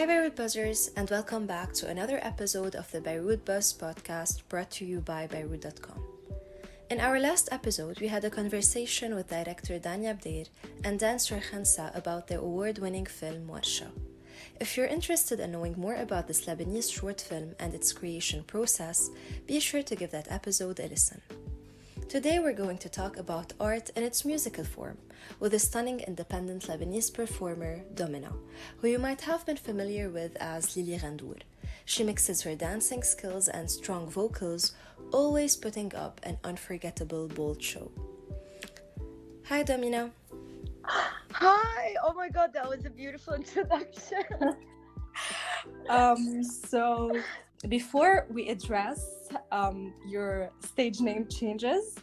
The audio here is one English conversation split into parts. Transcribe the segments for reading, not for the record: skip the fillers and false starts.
Hi Beirut Buzzers, and welcome back to another episode of the Beirut Buzz podcast brought to you by Beirut.com. In our last episode, we had a conversation with director Danya Bdeir and dancer Khansa about their award-winning film Warsha. If you're interested in knowing more about this Lebanese short film and its creation process, be sure to give that episode a listen. Today we're going to talk about art in its musical form with a stunning independent Lebanese performer, Domina, who you might have been familiar with as Lili Ghandour. She mixes her dancing skills and strong vocals, always putting up an unforgettable, bold show. Hi Domina. Hi! Oh my god, that was a beautiful introduction. So before we address your stage name changes,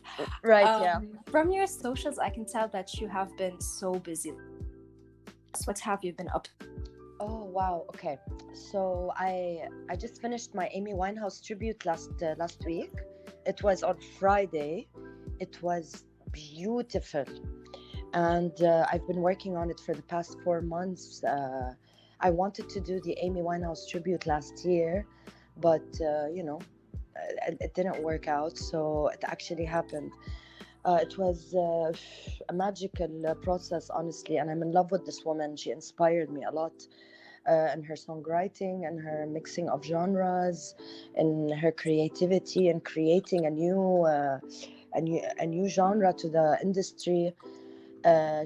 Right, from your socials, I can tell that you have been so busy. What have you been up to? Oh wow, okay. So I just finished my Amy Winehouse tribute last week. It was on Friday. It was beautiful. And I've been working on it for the past 4 months. I wanted to do the Amy Winehouse tribute last year, but it didn't work out, so it actually happened. It was a magical process, honestly, and I'm in love with this woman. She inspired me a lot in her songwriting and her mixing of genres, and her creativity and creating a new genre to the industry.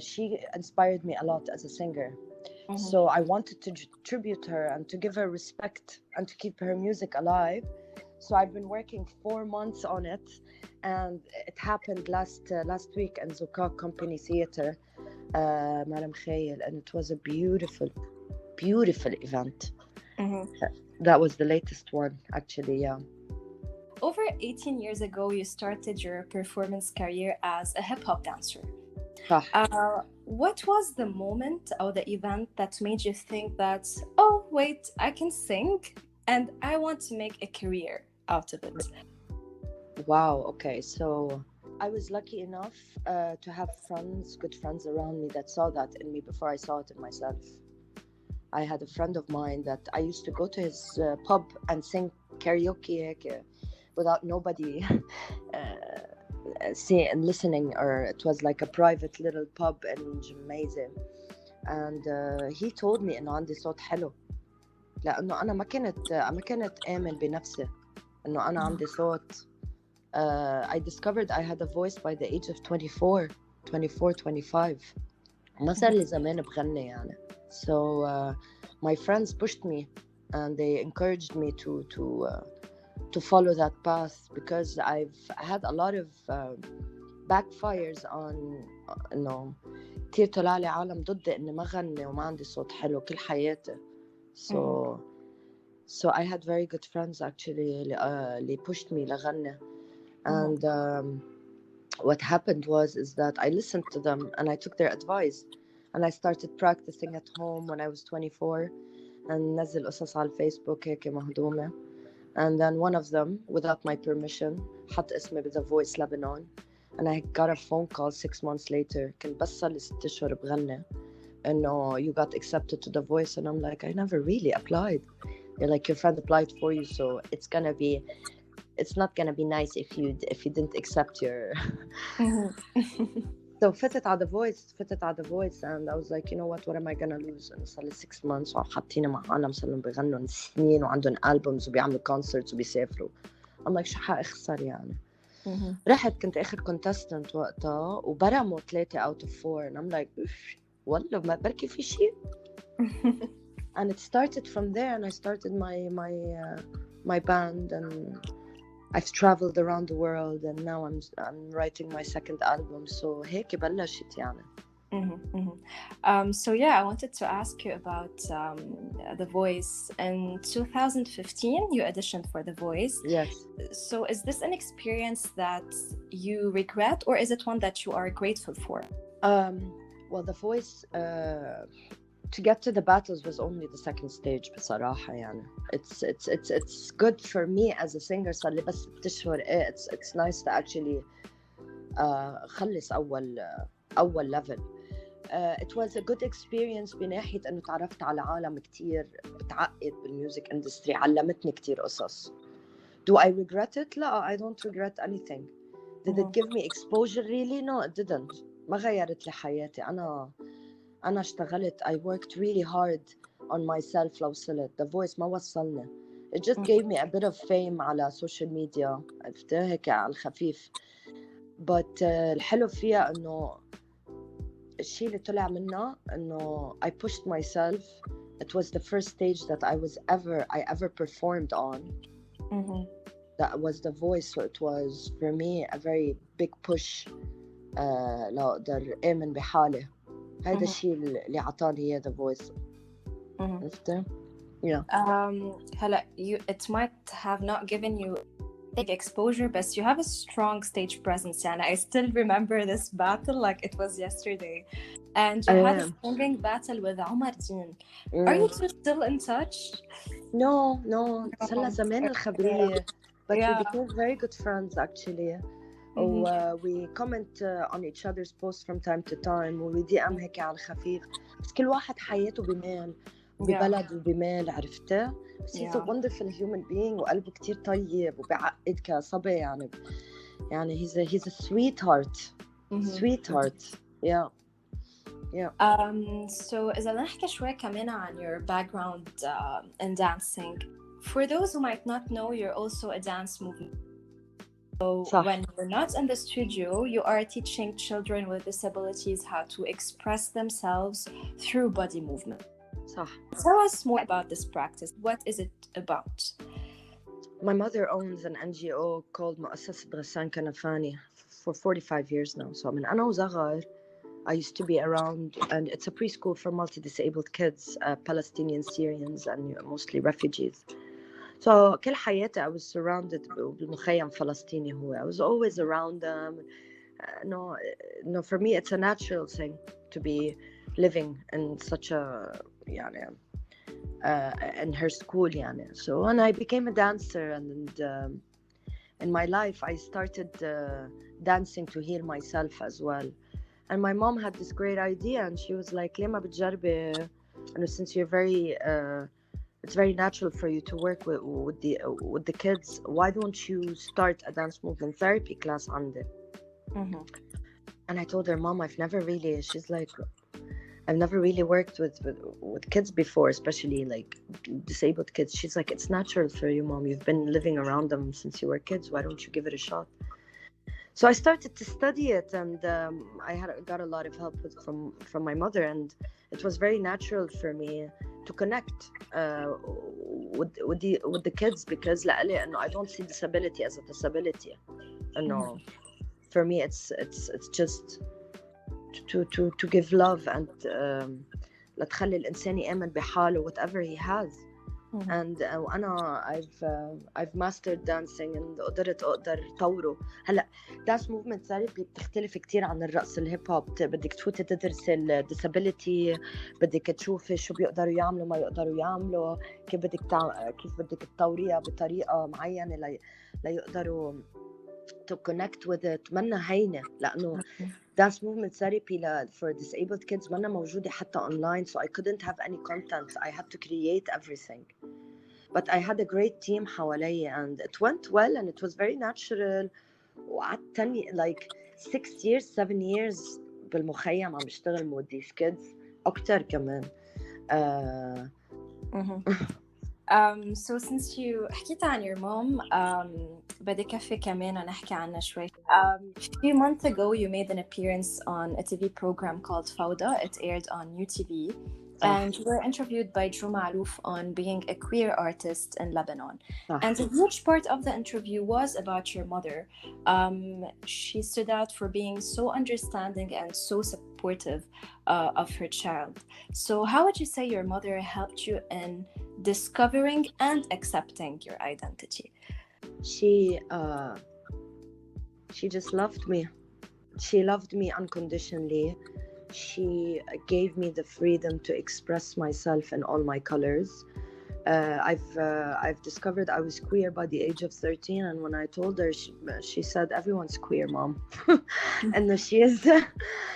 She inspired me a lot as a singer. Mm-hmm. So I wanted to tribute her and to give her respect and to keep her music alive. So I've been working 4 months on it, and it happened last week in Zukak Company Theatre, Madam Khayel, and it was a beautiful event. Mm-hmm. That was the latest one, actually, yeah. Over 18 years ago, you started your performance career as a hip-hop dancer. What was the moment or the event that made you think that, oh, wait, I can sing and I want to make a career out of it? Wow, okay. So I was lucky enough to have good friends around me that saw that in me before I saw it in myself. I had a friend of mine that I used to go to his pub and sing karaoke without nobody see and listening, or it was like a private little pub in Jamaica, and he told me انه عندي صوت حلو لانه انا ما كنت آمن بنفسي انه انا عندي صوت. I discovered I had a voice by the age of 25 ما صار لي زمان بغني يعني. So my friends pushed me and they encouraged me to follow that path, because I've had a lot of backfires on كتير طلع لي عالم ضدي اني ما غني وما عندي صوت حلو كل حياتي. So I had very good friends actually اللي pushed me لغني. And what happened is that I listened to them and I took their advice, and I started practicing at home when I was 24 and نزل قصص على الفيسبوك هيك مهضومة. And then one of them, without my permission, حط اسمي ب The Voice Lebanon, and I got a phone call 6 months later. كنت بس صار لي 6 أشهر بغني إنه you got accepted to The Voice, and I'm like, I never really applied. They're like, your friend applied for you, so it's not gonna be nice if you didn't accept your. So فتت على The Voice, and I was like, you know what am I gonna lose? And صار لي 6 months وحاطيني مع عالم صاروا بيغنوا سنين وعندهم albums وبيعملوا concerts وبيسافروا. I'm like شو حأخسر يعني. رحت كنت آخر contestant وقتها وبرموا 3 out of 4, and I'm like والله ما بركي في شيء. And it started from there, and I started my band, and I've traveled around the world, and now I'm writing my second album. So هيك بلشت يعني. So yeah, I wanted to ask you about The Voice. In 2015, you auditioned for The Voice. Yes. So is this an experience that you regret, or is it one that you are grateful for? Well, The Voice, to get to the battles was only the second stage بصراحة يعني. It's good for me as a singer. صار لي بس 6 أشهر. It's nice to actually خلص أول level. it was a good experience بناحية إنه تعرفت على عالم كتير بتعقد بالميوزك اندستري، علمتني كتير قصص. Do I regret it? لا, I don't regret anything. Did it give me exposure really? No, it didn't. ما غيرت لي حياتي. أنا اشتغلت. I worked really hard on myself لوصلت. The Voice ما وصلني. It just gave me a bit of fame على social media. عرفت هيك على الخفيف. But الحلو فيها إنه الشيء اللي طلع منها إنه I pushed myself. It was the first stage that I ever performed on. That was The Voice, so it was for me a very big push لأقدر آمن بحالي. هذا الشيء اللي عطاني إياه The Voice. عرفت؟ Yeah. هلا it might have not given you big exposure, but you have a strong stage presence. And I still remember this battle like it was yesterday. And you had a singing battle with Omar Din. Are you two still in touch? No. صار زمان الخبرية. But we became very good friends actually. We comment on each other's posts from time to time. We DM هيك على الخفيف. بس كل واحد حياته بمال. ببلد وبمال عرفته. بس he's a wonderful human being وقلبه كتير طيب وبيعقد كصبي يعني he's a sweetheart. Sweetheart. Yeah. So إذا نحكي شوي كمان عن your background in dancing. For those who might not know, you're also a dance movement. So when you're not in the studio, you are teaching children with disabilities how to express themselves through body movement. صح. Tell us more about this practice. What is it about? My mother owns an NGO called مؤسسة غسان كنفاني for 45 years now. So من أنا وصغر I used to be around, and it's a preschool for multi-disabled kids, Palestinian Syrians and mostly refugees. So كل حياتي I was surrounded بالمخيم فلسطيني هو. I was always around them. No, for me it's a natural thing to be living in such a يعني in her school يعني. So when I became a dancer and in my life I started dancing to heal myself as well. And my mom had this great idea and she was like ليه ما بتجربي and since you're very it's very natural for you to work with the kids, why don't you start a dance movement therapy class عندي? And I told her, Mom, she's like, I've never really worked with kids before, especially like disabled kids. She's like, it's natural for you, Mom. You've been living around them since you were kids. Why don't you give it a shot? So I started to study it, and I got a lot of help from my mother, and it was very natural for me to connect with the kids because I don't see disability as a disability. For me it's just to give love and لتخلي الإنسان يآمن بحاله whatever he has. And I've mastered dancing and قدرت أقدر طوره. هلا dance movement therapy بتختلف كتير عن الرقص الهيب هوب. بدك تفوتي تدرسي الديسابيليتي، بدك تشوفي شو بيقدروا يعملوا ما يقدروا يعملوا، كيف بدك تطوريها بطريقة معينة ليقدروا to connect with it. منا هينة لأنه dance movement therapy for disabled kids منا موجودة حتى online, so I couldn't have any content. I had to create everything. But I had a great team حوالي and it went well and it was very natural. وقعدت like 6 years 7 years بالمخيم عم بشتغل with these kids أكتر كمان. So since you حكيت عن your mom, بدي كفي كمان نحكي عنها شوي. A few months ago you made an appearance on a TV program called Fawda. It aired on UTV. And you were interviewed by Maalouf on being a queer artist in Lebanon. And a huge part of the interview was about your mother. She stood out for being so understanding and so supportive of her child. So how would you say your mother helped you in discovering and accepting your identity? She just loved me. She loved me unconditionally. She gave me the freedom to express myself in all my colors, I've discovered I was queer by the age of 13, and when I told her, she said everyone's queer, mom. And no, she is.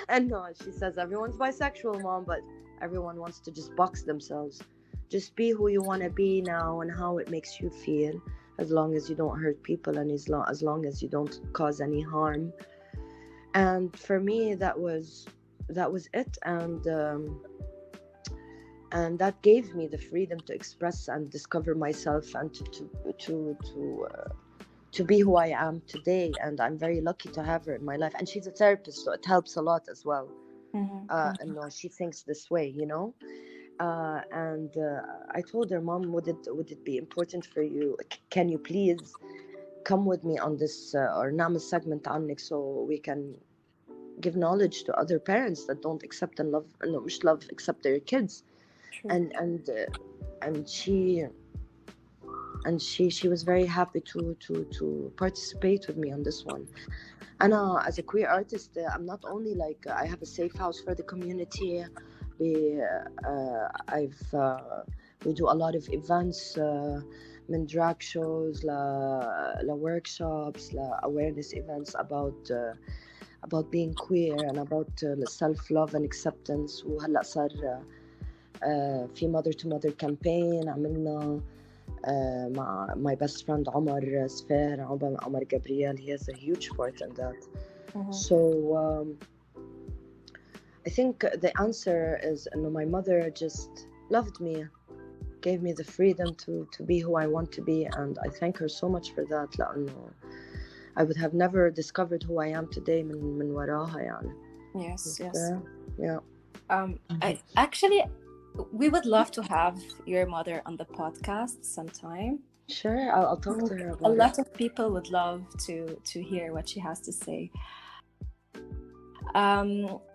And no, she says everyone's bisexual, mom, but everyone wants to just box themselves. Just be who you want to be now and how it makes you feel, as long as you don't hurt people and as long as you don't cause any harm. And for me, that was it. And that gave me the freedom to express and discover myself and to be who I am today. And I'm very lucky to have her in my life, and she's a therapist, so it helps a lot as well. And no, she thinks this way, you know. And I told her, Mom, would it be important for you, can you please come with me on this or نعمل segment عنك, so we can give knowledge to other parents that don't accept and love, no, مش love, accept their kids. True. And she was very happy to participate with me on this one. And as a queer artist, I'm not only like I have a safe house for the community. We do a lot of events, من drag shows la workshops, la awareness events about being queer and about self-love and acceptance. وهلأ صار في mother to mother campaign عملنا مع my best friend عمر سفير, عمر Gabriel. He has a huge part in that. So I think the answer is my mother just loved me, gave me the freedom to be who I want to be, and I thank her so much for that, لأنه I would have never discovered who I am today من وراها يعني. Yes. Yeah. I actually, we would love to have your mother on the podcast sometime. Sure, I'll talk to her about a lot of people would love to hear what she has to say.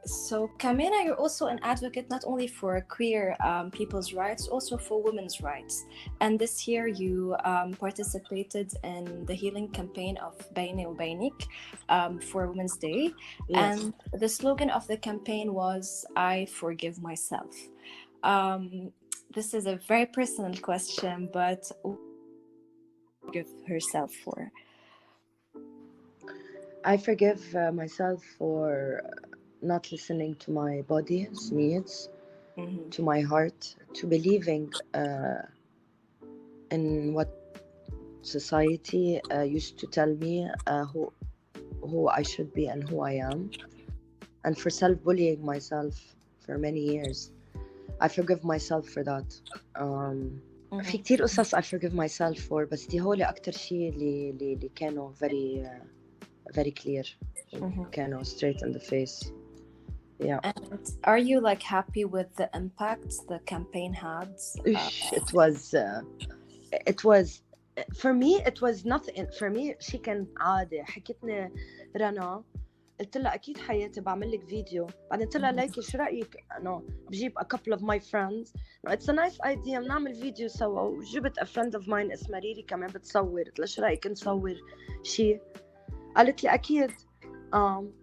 So Kamena, you're also an advocate not only for queer people's rights, also for women's rights. And this year you participated in the healing campaign of Bayne W Baynik for Women's Day. Yes. And the slogan of the campaign was, I forgive myself. This is a very personal question, but forgive herself for? I forgive myself for not listening to my body's needs, to my heart, to believing in what society used to tell me who I should be and who I am, and for self-bullying myself for many years. I forgive myself for that. في كتير قصص I forgive myself for, بس دي هولي أكتر شيء اللي كانوا very clear, kind of straight in the face. Yeah. And are you like happy with the impact the campaign had? It was for me, it was nothing. For me شيء كان عادي. حكيتني رنا, قلت لها أكيد حياتي بعمل لك فيديو. بعدين قلت لها لايكي شو رأيك أنا بجيب a couple of my friends. It's a nice idea, بنعمل فيديو سوا. وجبت a friend of mine اسمها ريري كمان بتصور. قلت لها شو رأيك نصور شيء؟ قالت لي أكيد.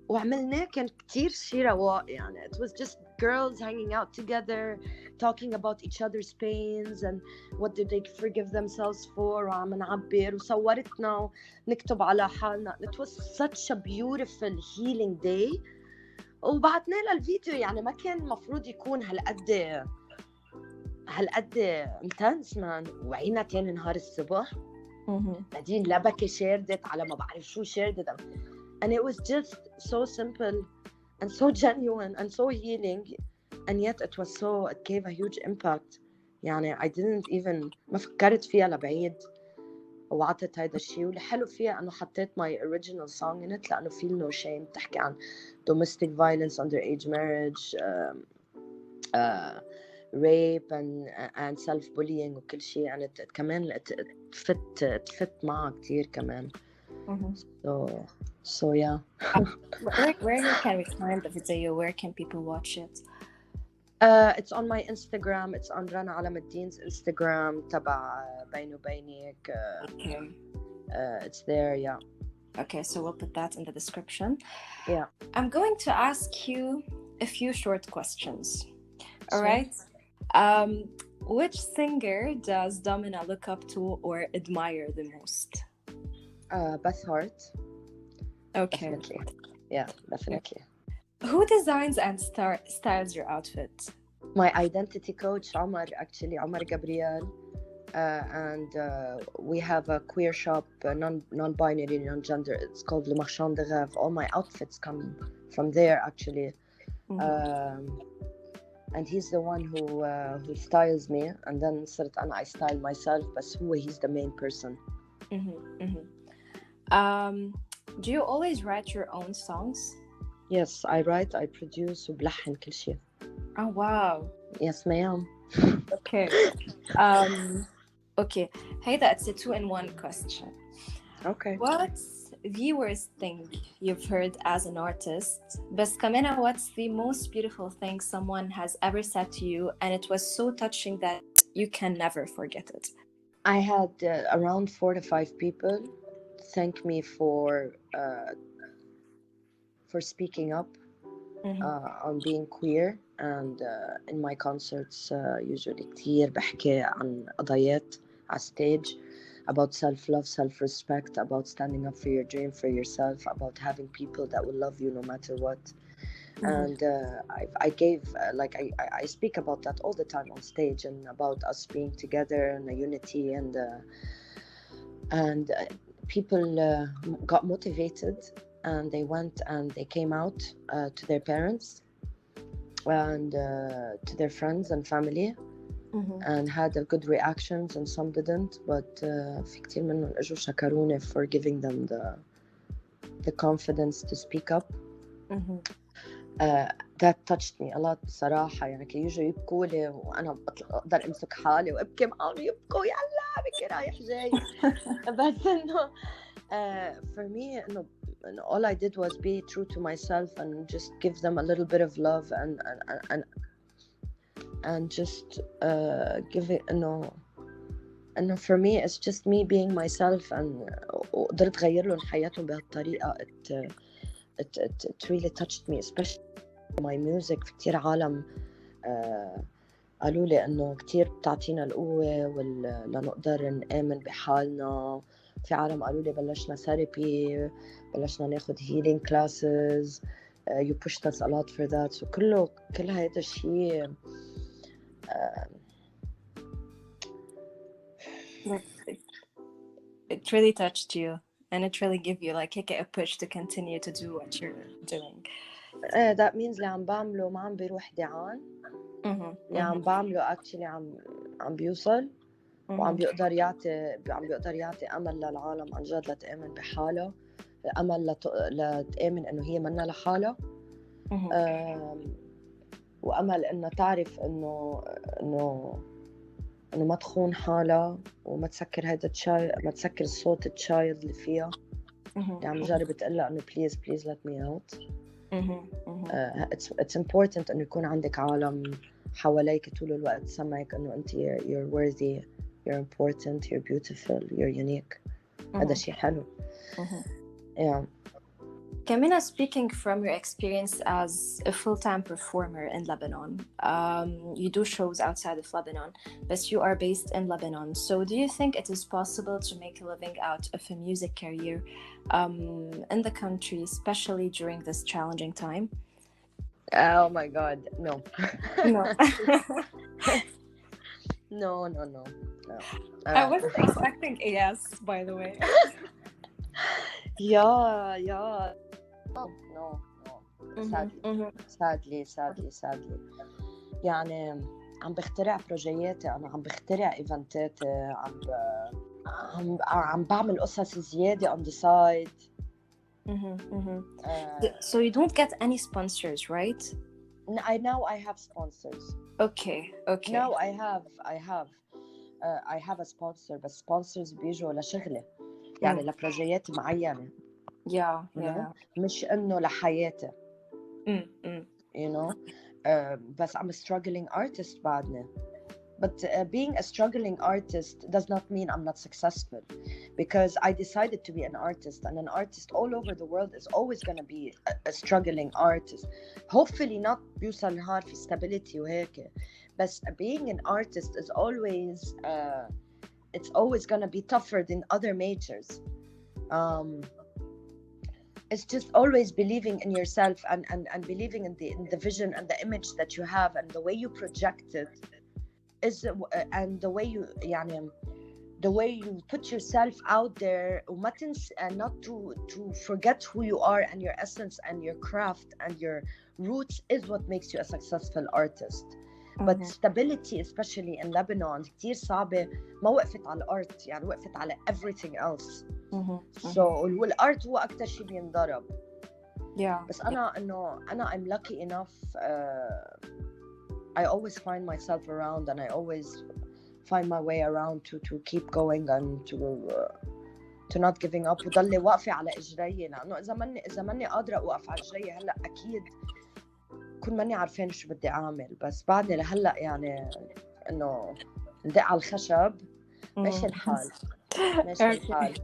وعملناه كان كتير شيء رواق يعني. It was just girls hanging out together, talking about each other's pains and what did they forgive themselves for. وعم نعبر وصورتنا ونكتب على حالنا. It was such a beautiful healing day. وبعتنا لها الفيديو يعني ما كان مفروض يكون هالقد intense man. وعينا تاني نهار الصبح. بعدين لبكة شاردت على ما بعرف شو شاردت. And it was just so simple and so genuine and so healing, and yet it gave a huge impact. يعني I didn't even ما فكرت فيها لبعيد وعطت هيدا الشيء. واللي حلو فيها أنه حطيت my original song in it لأنه feel no shame تحكي عن domestic violence, underage marriage, rape and self-bullying وكل شيء. يعني كمان تفت معها كتير كمان. So yeah. Where can we find the video? Where can people watch it? It's on my Instagram. It's on Rana Alam Ad-Din's Instagram تبع Bayne W Baynik. Okay. It's there, yeah. Okay, so we'll put that in the description. Yeah. I'm going to ask you a few short questions. All Sure. right. Which singer does Domina look up to or admire the most? Beth Hart, Okay. definitely. Yeah, definitely. Who designs and styles your outfit? My identity coach, Omar, actually, Omar Gabriel. And we have a queer shop, non-binary, non-gender. It's called Le Marchand de Rêve. All my outfits come from there, actually. And he's the one who styles me, and then صرت أنا I style myself, بس he's the main person. Do you always write your own songs? Yes, I write, I produce وبلحن كل شيء. Oh wow. Yes, ma'am. Okay. Okay. Hey, that's a 2-in-1 question. Okay. What viewers think you've heard as an artist? But Kamena, what's the most beautiful thing someone has ever said to you, and it was so touching that you can never forget it? I had around 4 to 5 people thank me for speaking up on being queer, and in my concerts usually كتير بحكي عن قضايات على stage about self-love, self-respect, about standing up for your dream, for yourself, about having people that will love you no matter what. And I gave I speak about that all the time on stage, and about us being together and a unity, and people got motivated, and they went and they came out to their parents and to their friends and family, and had a good reactions, and some didn't, but في كتير منهم اجوا شكروني for giving them the confidence to speak up. That touched me a lot صراحة. يعني كي يجوا يبكوا لي وأنا أقدر أمسك حالي وأبكي معهم يبكوا يلا بكي رايح جاي. بس إنه for me إنه all I did was be true to myself and just give them a little bit of love and just give it إنه for me it's just me being myself, and قدرت غير لهم حياتهم بهالطريقة. It really touched me, especially my music. في كتير عالم قالوا لي إنه كتير بتعطينا القوة لنقدر نآمن بحالنا. في عالم قالوا لي بلشنا therapy، بلشنا ناخد healing classes. You pushed us a lot for that. So كل هذا الشيء it really touched you, and it really gave you like a push to continue to do what you're doing. That means اللي عم بعمله ما عم بيروح دعان. اللي عم بعمله actually عم بيوصل، وعم بيقدر يعطي أمل للعالم عن جد لتآمن بحالها، أمل لتآمن إنه هي منا لحالها، وأمل إنه تعرف إنه ما تخون حالها، وما تسكر ما تسكر الصوت التشايلد اللي فيها. اللي عم جرب تقلها إنه please let me out. It's important إنه يكون عندك عالم حواليك طول الوقت سمعك إنه أنت you're worthy, you're important, you're beautiful, you're unique. هذا شيء حلو. Yeah. Kamina, speaking from your experience as a full-time performer in Lebanon, you do shows outside of Lebanon, but you are based in Lebanon. So do you think it is possible to make a living out of a music career in the country, especially during this challenging time? Oh my God, no. No. No. I wasn't expecting a yes, by the way. Yeah. No. Sadly. يعني عم بخترع بروجياتي، أنا عم بخترع إيفنتاتي، عم بعمل قصص زيادة on the side. So you don't get any sponsors, right? Now I have sponsors. Okay. Now I have a sponsor, but sponsors بيجوا لشغلة، يعني لبروجيات معينة. Yeah. مش إنه لحياتي. You know. بس I'm a struggling artist بعدنا. But being a struggling artist does not mean I'm not successful. because I decided to be an artist, and an artist all over the world is always going to be a struggling artist. Hopefully not بيوصل نهار في stability وهيك, but being an artist is always it's always going to be tougher than other majors. It's just always believing in yourself and believing in the vision and the image that you have, and the way you project it is and the way you يعني the way you put yourself out there, وما تنسى, and not to forget who you are and your essence and your craft and your roots is what makes you a successful artist. But stability especially in Lebanon كتير صعبة, ما وقفت على الارت, يعني وقفت على everything else. So والارت هو اكتر شيء بينضرب. بس انا I'm lucky enough, I always find myself around, and I always find my way around to keep going and to not giving up, وضلي واقفة على اجري, لانه اذا ماني قادرة اوقف على اجري هلا اكيد كون ماني عارفين شو بدي اعمل. بس بعدني لهلا يعني انه ندق على الخشب ماشي الحال. ماشي الحال.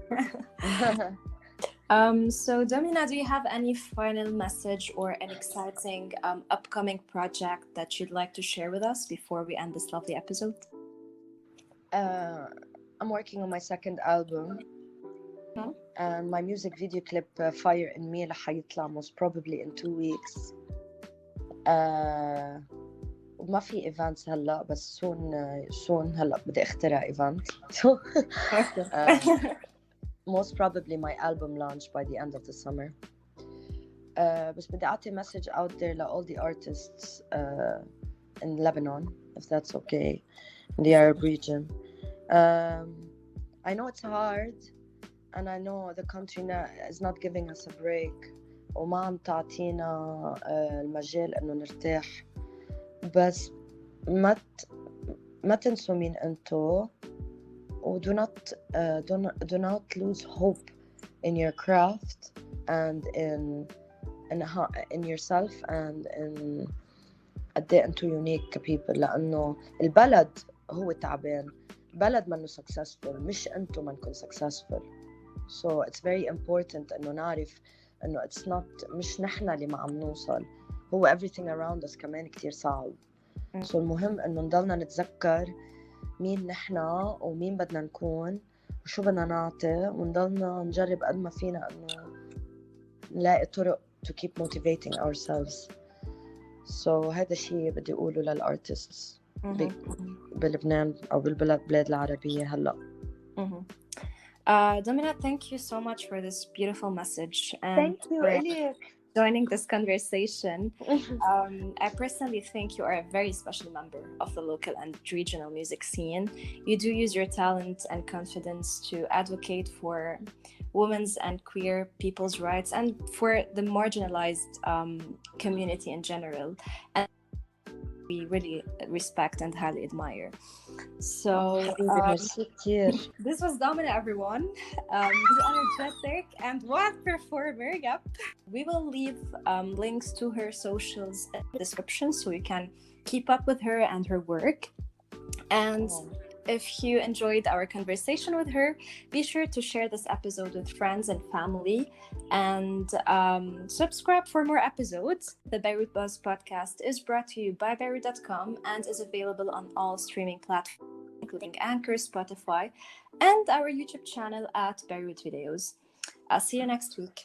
So Domina, do you have any final message or an exciting upcoming project that you'd like to share with us before we end this lovely episode? I'm working on my second album, and my music video clip Fire in Me رح يطلع most probably in 2 weeks. وما في ايفنتس هلا, بس soon هلا بدي اخترع ايفنت. Most probably my album launch by the end of the summer. بس بدي أعطي message out there to all the artists in Lebanon, if that's okay, in the Arab region. I know it's hard, and I know the country is not giving us a break, وما عم تعطينا المجال إنه نرتاح. بس ما تنسوا مين أنتو, do not lose hope in your craft and in yourself and in قد ايه انتو unique كبيبل, لانه البلد هو تعبان, البلد منه successful, مش انتو منكن successful. So it's very important انه نعرف انه it's not, مش نحنا اللي ما عم نوصل, هو everything around us كمان كتير صعب. So المهم انه نضلنا نتذكر مين نحنا ومين بدنا نكون وشو بدنا نعطي, ونضلنا نجرب قد ما فينا انه نلاقي طرق to keep motivating ourselves. So هذا الشيء بدي اقوله للارتستس بلبنان او بالبلاد العربية هلا. Domina, thank you so much for this beautiful message and thank you for joining this conversation. I personally think you are a very special member of the local and regional music scene. You do use your talent and confidence to advocate for women's and queer people's rights and for the marginalized community in general. And we really respect and highly admire. So this was Domina, everyone, the energetic and wild performer. Yep. We will leave links to her socials in the description so you can keep up with her and her work. And if you enjoyed our conversation with her, be sure to share this episode with friends and family, and subscribe for more episodes. The Beirut Buzz podcast is brought to you by Beirut.com and is available on all streaming platforms, including Anchor, Spotify, and our YouTube channel at Beirut Videos. I'll see you next week.